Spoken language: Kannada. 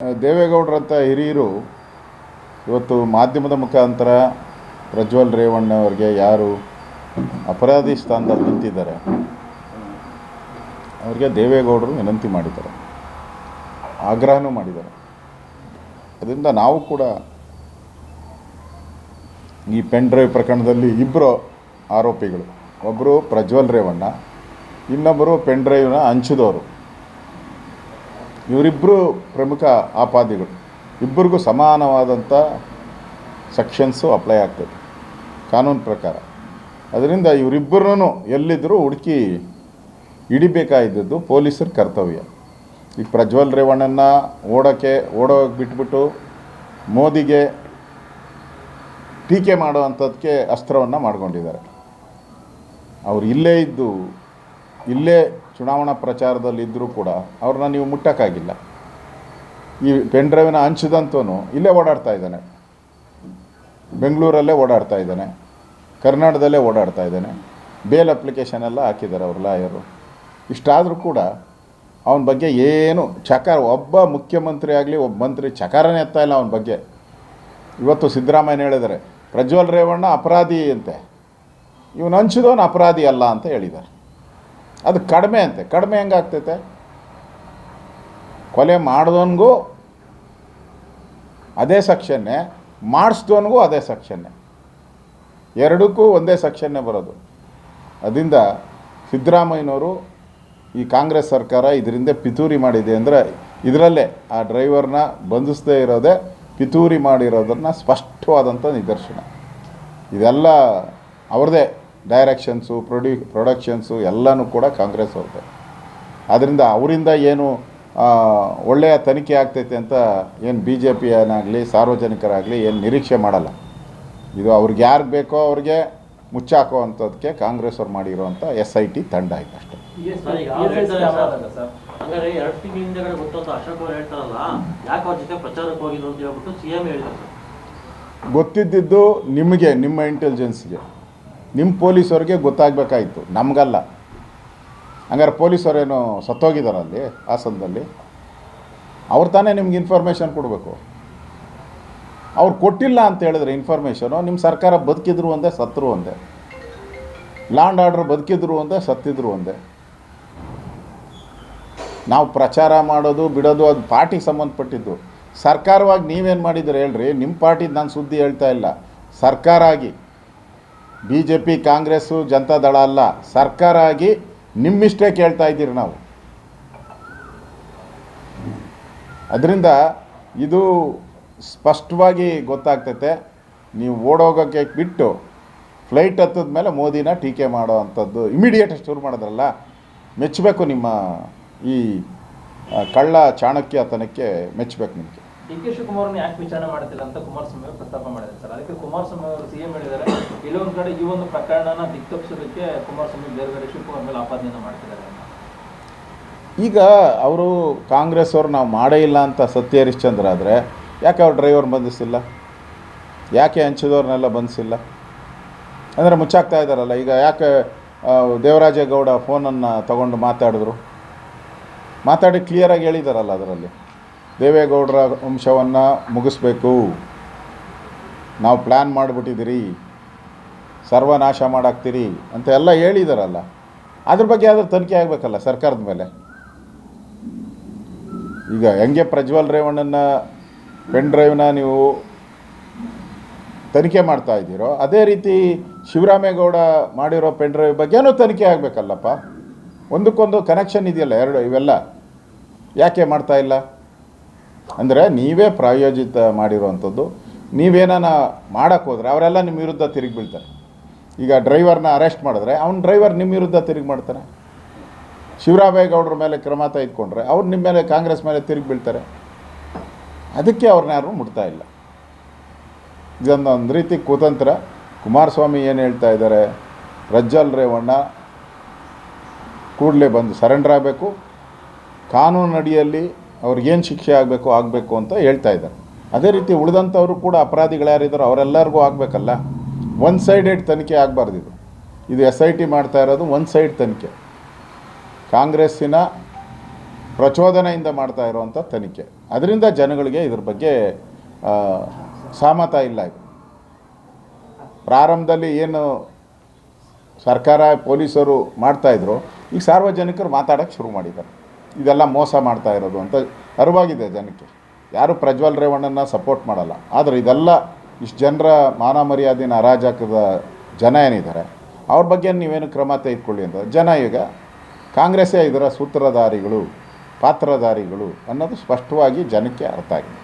ದೇವೇಗೌಡರಂಥ ಹಿರಿಯರು ಇವತ್ತು ಮಾಧ್ಯಮದ ಮುಖಾಂತರ ಪ್ರಜ್ವಲ್ ರೇವಣ್ಣ ಅವರಿಗೆ ಯಾರು ಅಪರಾಧಿ ಸ್ಥಾನದಲ್ಲಿ ನಿಂತಿದ್ದಾರೆ ಅವರಿಗೆ ದೇವೇಗೌಡರು ವಿನಂತಿ ಮಾಡಿದ್ದಾರೆ, ಆಗ್ರಹನೂ ಮಾಡಿದ್ದಾರೆ. ಅದರಿಂದ ನಾವು ಕೂಡ ಈ ಪೆನ್ ಡ್ರೈವ್ ಪ್ರಕರಣದಲ್ಲಿ ಇಬ್ಬರು ಆರೋಪಿಗಳು, ಒಬ್ಬರು ಪ್ರಜ್ವಲ್ ರೇವಣ್ಣ, ಇನ್ನೊಬ್ಬರು ಪೆನ್ ಡ್ರೈವ್ನ ಹಂಚಿದವರು. ಇವರಿಬ್ಬರು ಪ್ರಮುಖ ಆಪಾದಿಗಳು. ಇಬ್ಬರಿಗೂ ಸಮಾನವಾದಂಥ ಸೆಕ್ಷನ್ಸು ಅಪ್ಲೈ ಆಗ್ತದೆ ಕಾನೂನು ಪ್ರಕಾರ. ಅದರಿಂದ ಇವರಿಬ್ಬರೂ ಎಲ್ಲಿದ್ದರೂ ಹುಡುಕಿ ಹಿಡಿಬೇಕಾಗಿದ್ದದ್ದು ಪೊಲೀಸರ ಕರ್ತವ್ಯ. ಈಗ ಪ್ರಜ್ವಲ್ ರೇವಣ್ಣನ ಓಡೋಗಿ ಬಿಟ್ಬಿಟ್ಟು ಮೋದಿಗೆ ಟೀಕೆ ಮಾಡುವಂಥದ್ದಕ್ಕೆ ಅಸ್ತ್ರವನ್ನು ಮಾಡ್ಕೊಂಡಿದ್ದಾರೆ. ಅವರು ಇಲ್ಲೇ ಚುನಾವಣಾ ಪ್ರಚಾರದಲ್ಲಿದ್ದರೂ ಕೂಡ ಅವ್ರನ್ನ ನೀವು ಮುಟ್ಟಕ್ಕಾಗಿಲ್ಲ. ಈ ಪೆನ್ ಡ್ರೈವ್ನ ಹಂಚಿದಂತೂ ಇಲ್ಲೇ ಓಡಾಡ್ತಾ ಇದ್ದಾನೆ, ಬೆಂಗಳೂರಲ್ಲೇ ಓಡಾಡ್ತಾ ಇದ್ದಾನೆ, ಕರ್ನಾಟಕದಲ್ಲೇ ಓಡಾಡ್ತಾ ಇದ್ದಾನೆ. ಬೇಲ್ ಅಪ್ಲಿಕೇಶನ್ ಎಲ್ಲ ಹಾಕಿದ್ದಾರೆ ಅವ್ರ ಲಾಯರು. ಇಷ್ಟಾದರೂ ಕೂಡ ಅವನ ಬಗ್ಗೆ ಏನು ಒಬ್ಬ ಮುಖ್ಯಮಂತ್ರಿ ಆಗಲಿ ಒಬ್ಬ ಮಂತ್ರಿ ಚಕಾರನೇ ಎತ್ತಾ ಇಲ್ಲ ಅವನ ಬಗ್ಗೆ. ಇವತ್ತು ಸಿದ್ದರಾಮಯ್ಯ ಹೇಳಿದ್ದಾರೆ ಪ್ರಜ್ವಲ್ ರೇವಣ್ಣ ಅಪರಾಧಿ ಅಂತೆ, ಇವನು ಹಂಚಿದವನು ಅಪರಾಧಿ ಅಲ್ಲ ಅಂತ ಹೇಳಿದ್ದಾರೆ. ಅದು ಕಡಿಮೆ ಅಂತೆ. ಕಡಿಮೆ ಹೆಂಗಾಗ್ತೈತೆ? ಕೊಲೆ ಮಾಡಿದವನಿಗೂ ಅದೇ ಸೆಕ್ಷನ್ನೇ, ಮಾಡಿಸ್ದವನಿಗೂ ಅದೇ ಸೆಕ್ಷನ್ನೇ, ಎರಡಕ್ಕೂ ಒಂದೇ ಸೆಕ್ಷನ್ನೇ ಬರೋದು. ಅದರಿಂದ ಸಿದ್ದರಾಮಯ್ಯನವರು ಈ ಕಾಂಗ್ರೆಸ್ ಸರ್ಕಾರ ಇದರಿಂದ ಪಿತೂರಿ ಮಾಡಿದೆ ಅಂದರೆ ಇದರಲ್ಲೇ ಆ ಡ್ರೈವರ್ನ ಬಂಧಿಸದೇ ಇರೋದೇ ಪಿತೂರಿ ಮಾಡಿರೋದನ್ನು ಸ್ಪಷ್ಟವಾದಂಥ ನಿದರ್ಶನ. ಇದೆಲ್ಲ ಅವ್ರದ್ದೇ ಡೈರೆಕ್ಷನ್ಸು, ಪ್ರೊಡಕ್ಷನ್ಸು ಎಲ್ಲನೂ ಕೂಡ ಕಾಂಗ್ರೆಸ್ ಅವ್ರದ್ದೇ. ಆದ್ದರಿಂದ ಅವರಿಂದ ಏನು ಒಳ್ಳೆಯ ತನಿಖೆ ಆಗ್ತೈತೆ ಅಂತ ಏನು ಬಿ ಜೆ ಪಿಯನ್ನಾಗಲಿ ಸಾರ್ವಜನಿಕರಾಗಲಿ ಏನು ನಿರೀಕ್ಷೆ ಮಾಡಲ್ಲ. ಇದು ಅವ್ರಿಗೆ ಯಾರಿಗೆ ಬೇಕೋ ಅವ್ರಿಗೆ ಮುಚ್ಚಾಕೋ ಅಂಥದ್ದಕ್ಕೆ ಕಾಂಗ್ರೆಸ್ ಅವ್ರು ಮಾಡಿರೋವಂಥ SIT ತಂಡ ಆಯ್ತು ಅಷ್ಟೇ. ಗೊತ್ತಿದ್ದು ನಿಮಗೆ, ನಿಮ್ಮ ಇಂಟೆಲಿಜೆನ್ಸ್ಗೆ, ನಿಮ್ಮ ಪೊಲೀಸವ್ರಿಗೆ ಗೊತ್ತಾಗಬೇಕಾಯಿತು, ನಮಗಲ್ಲ. ಹಂಗಾರೆ ಪೊಲೀಸರೇನು ಸತ್ತೋಗಿದ್ದಾರಲ್ಲಿ ಹಾಸನದಲ್ಲಿ? ಅವ್ರು ತಾನೇ ನಿಮ್ಗೆ ಇನ್ಫಾರ್ಮೇಷನ್ ಕೊಡಬೇಕು. ಅವ್ರು ಕೊಟ್ಟಿಲ್ಲ ಅಂತ ಹೇಳಿದ್ರೆ ಇನ್ಫಾರ್ಮೇಷನು, ನಿಮ್ಮ ಸರ್ಕಾರ ಬದುಕಿದ್ರು ಒಂದೇ ಸತ್ತರು ಒಂದೇ, ಲ್ಯಾಂಡ್ ಆರ್ಡರ್ ಬದುಕಿದ್ರು ಒಂದೇ ಸತ್ತಿದ್ರು ಒಂದೇ. ನಾವು ಪ್ರಚಾರ ಮಾಡೋದು ಬಿಡೋದು ಅದು ಪಾರ್ಟಿಗೆ ಸಂಬಂಧಪಟ್ಟಿದ್ದು. ಸರ್ಕಾರವಾಗಿ ನೀವೇನು ಮಾಡಿದ್ದೀರಿ ಹೇಳ್ರಿ? ನಿಮ್ಮ ಪಾರ್ಟಿದು ನಾನು ಸುದ್ದಿ ಹೇಳ್ತಾ ಇಲ್ಲ. ಸರ್ಕಾರ ಆಗಿ BJP ಕಾಂಗ್ರೆಸ್ಸು ಜನತಾದಳ ಅಲ್ಲ, ಸರ್ಕಾರ ಆಗಿ ನಿಮ್ಮಿಷ್ಟೇ ಕೇಳ್ತಾ ಇದ್ದೀರಿ ನಾವು. ಅದರಿಂದ ಇದು ಸ್ಪಷ್ಟವಾಗಿ ಗೊತ್ತಾಗ್ತೈತೆ. ನೀವು ಓಡೋಗೋಕ್ಕೆ ಬಿಟ್ಟು ಫ್ಲೈಟ್ ಹತ್ತದ ಮೇಲೆ ಮೋದಿನ ಟೀಕೆ ಮಾಡೋ ಅಂಥದ್ದು ಇಮಿಡಿಯೇಟ್ ಶುರು ಮಾಡಿದ್ರಲ್ಲ, ಮೆಚ್ಚಬೇಕು. ನಿಮ್ಮ ಈ ಕಳ್ಳ ಚಾಣಕ್ಯತನಕ್ಕೆ ಮೆಚ್ಚಬೇಕು ನಿಮಗೆ. DK ಶಿವಕುಮಾರ್ ಯಾಕೆ ವಿಚಾರಣೆ ಮಾಡ್ತಿಲ್ಲ ಅಂತ ಕುಮಾರಸ್ವಾಮಿ ಅವರು ಪ್ರಸ್ತಾಪ ಮಾಡಿದ್ದಾರೆ ಸರ್. ಅದಕ್ಕೆ ಕುಮಾರಸ್ವಾಮಿ ಅವರು CM ಹೇಳಿದ್ದಾರೆ, ಕೆಲವೊಂದು ಕಡೆ ಈ ಒಂದು ಪ್ರಕರಣನ ದಿಕ್ತಪ್ಪಿಸೋದಕ್ಕೆ ಕುಮಾರಸ್ವಾಮಿ ಬೇರೆ ಶಿವಕುಮಾರ್ ಮೇಲೆ ಆಪಾದನೆಯನ್ನು ಮಾಡ್ತಿದ್ದಾರೆ. ಈಗ ಅವರು ಕಾಂಗ್ರೆಸ್ ಅವರು ನಾವು ಮಾಡೇ ಇಲ್ಲ ಅಂತ ಸತ್ಯ ಹರಿಶ್ಚಂದ್ರ ಆದರೆ ಯಾಕೆ ಅವ್ರು ಡ್ರೈವರ್ ಬಂಧಿಸಿಲ್ಲ? ಯಾಕೆ ಹಂಚಿದವ್ರನ್ನೆಲ್ಲ ಬಂಧಿಸಿಲ್ಲ? ಅಂದರೆ ಮುಚ್ಚಾಕ್ತಾ ಇದ್ದಾರಲ್ಲ. ಈಗ ಯಾಕೆ ದೇವರಾಜೇಗೌಡ ಫೋನನ್ನು ತಗೊಂಡು ಮಾತಾಡಿ ಕ್ಲಿಯರಾಗಿ ಹೇಳಿದಾರಲ್ಲ, ಅದರಲ್ಲಿ ದೇವೇಗೌಡರ ವಂಶವನ್ನು ಮುಗಿಸ್ಬೇಕು, ನಾವು ಪ್ಲ್ಯಾನ್ ಮಾಡಿಬಿಟ್ಟಿದ್ದೀರಿ, ಸರ್ವನಾಶ ಮಾಡಾಕ್ತೀರಿ ಅಂತ ಎಲ್ಲ ಹೇಳಿದಾರಲ್ಲ. ಅದ್ರ ಬಗ್ಗೆ ಯಾವ್ದಾದ್ರು ತನಿಖೆ ಆಗಬೇಕಲ್ಲ ಸರ್ಕಾರದ ಮೇಲೆ. ಈಗ ಹೆಂಗೆ ಪ್ರಜ್ವಲ್ ರೇವಣ್ಣನ ಪೆನ್ ಡ್ರೈವ್ನ ನೀವು ತನಿಖೆ ಮಾಡ್ತಾ ಇದ್ದೀರೋ, ಅದೇ ರೀತಿ ಶಿವರಾಮೇಗೌಡ ಮಾಡಿರೋ ಪೆನ್ ಡ್ರೈವ್ ಬಗ್ಗೆನೂ ತನಿಖೆ ಆಗಬೇಕಲ್ಲಪ್ಪ. ಒಂದಕ್ಕೊಂದು ಕನೆಕ್ಷನ್ ಇದೆಯಲ್ಲ ಎರಡು. ಇವೆಲ್ಲ ಯಾಕೆ ಮಾಡ್ತಾ ಇಲ್ಲ ಅಂದರೆ ನೀವೇ ಪ್ರಾಯೋಜಿತ ಮಾಡಿರುವಂಥದ್ದು. ನೀವೇನಾನ ಮಾಡೋಕ್ಕೆ ಹೋದರೆ ಅವರೆಲ್ಲ ನಿಮ್ಮ ವಿರುದ್ಧ ತಿರುಗಿ ಬೀಳ್ತಾರೆ. ಈಗ ಡ್ರೈವರ್ನ ಅರೆಸ್ಟ್ ಮಾಡಿದ್ರೆ ಡ್ರೈವರ್ ನಿಮ್ಮ ವಿರುದ್ಧ ತಿರುಗಿ ಮಾಡ್ತಾನೆ. ಶಿವರಾಮೇಗೌಡರ ಮೇಲೆ ಕ್ರಮ ತೆಗೆದುಕೊಂಡ್ರೆ ಅವ್ರು ನಿಮ್ಮ ಮೇಲೆ, ಕಾಂಗ್ರೆಸ್ ಮೇಲೆ ತಿರುಗಿ ಬೀಳ್ತಾರೆ. ಅದಕ್ಕೆ ಅವ್ರನ್ನ ಯಾರು ಮುಟ್ತಾ ಇಲ್ಲ. ಇದೊಂದು ಒಂದು ರೀತಿ ಕುತಂತ್ರ. ಕುಮಾರಸ್ವಾಮಿ ಏನು ಹೇಳ್ತಾ ಇದ್ದಾರೆ, ಪ್ರಜ್ವಲ್ ರೇವಣ್ಣ ಕೂಡಲೇ ಬಂದು ಸರೆಂಡರ್ ಆಗಬೇಕು, ಕಾನೂನು ಅಡಿಯಲ್ಲಿ ಅವ್ರಿಗೇನು ಶಿಕ್ಷೆ ಆಗಬೇಕು ಅಂತ ಹೇಳ್ತಾ ಇದ್ದಾರೆ. ಅದೇ ರೀತಿ ಉಳಿದಂಥವರು ಕೂಡ ಅಪರಾಧಿಗಳು ಯಾರಿದ್ದಾರೋ ಅವರೆಲ್ಲರಿಗೂ ಆಗಬೇಕಲ್ಲ. ಒನ್ ಸೈಡೆಡ್ ತನಿಖೆ ಆಗಬಾರ್ದು. ಇದು SIT ಮಾಡ್ತಾ ಇರೋದು ಒನ್ ಸೈಡ್ ತನಿಖೆ. ಕಾಂಗ್ರೆಸ್ಸಿನ ಪ್ರಚೋದನೆಯಿಂದ ಮಾಡ್ತಾ ಇರುವಂಥ ತನಿಖೆ. ಅದರಿಂದ ಜನಗಳಿಗೆ ಇದ್ರ ಬಗ್ಗೆ ಸಹಮತ ಇಲ್ಲ. ಇದು ಪ್ರಾರಂಭದಲ್ಲಿ ಏನು ಸರ್ಕಾರ ಪೊಲೀಸರು ಮಾಡ್ತಾಯಿದ್ರು, ಈಗ ಸಾರ್ವಜನಿಕರು ಮಾತಾಡೋಕ್ಕೆ ಶುರು ಮಾಡಿದ್ದಾರೆ. ಇದೆಲ್ಲ ಮೋಸ ಮಾಡ್ತಾ ಇರೋದು ಅಂತ ಅರಿವಾಗಿದೆ ಜನಕ್ಕೆ. ಯಾರು ಪ್ರಜ್ವಲ್ ರೇವಣ್ಣನ ಸಪೋರ್ಟ್ ಮಾಡಲ್ಲ. ಆದರೆ ಇದೆಲ್ಲ ಇಷ್ಟು ಜನರ ಮಾನ ಮರ್ಯಾದೆನ ಹರಾಜಾಕದ ಜನ ಏನಿದ್ದಾರೆ ಅವ್ರ ಬಗ್ಗೆ ನೀವೇನು ಕ್ರಮ ತೆಗೆದುಕೊಳ್ಳಿ ಅಂತ ಜನ ಈಗ ಕಾಂಗ್ರೆಸ್ಸೇ ಇದರ ಸೂತ್ರಧಾರಿಗಳು, ಪಾತ್ರಧಾರಿಗಳು ಅನ್ನೋದು ಸ್ಪಷ್ಟವಾಗಿ ಜನಕ್ಕೆ ಅರ್ಥ ಆಗಿದೆ.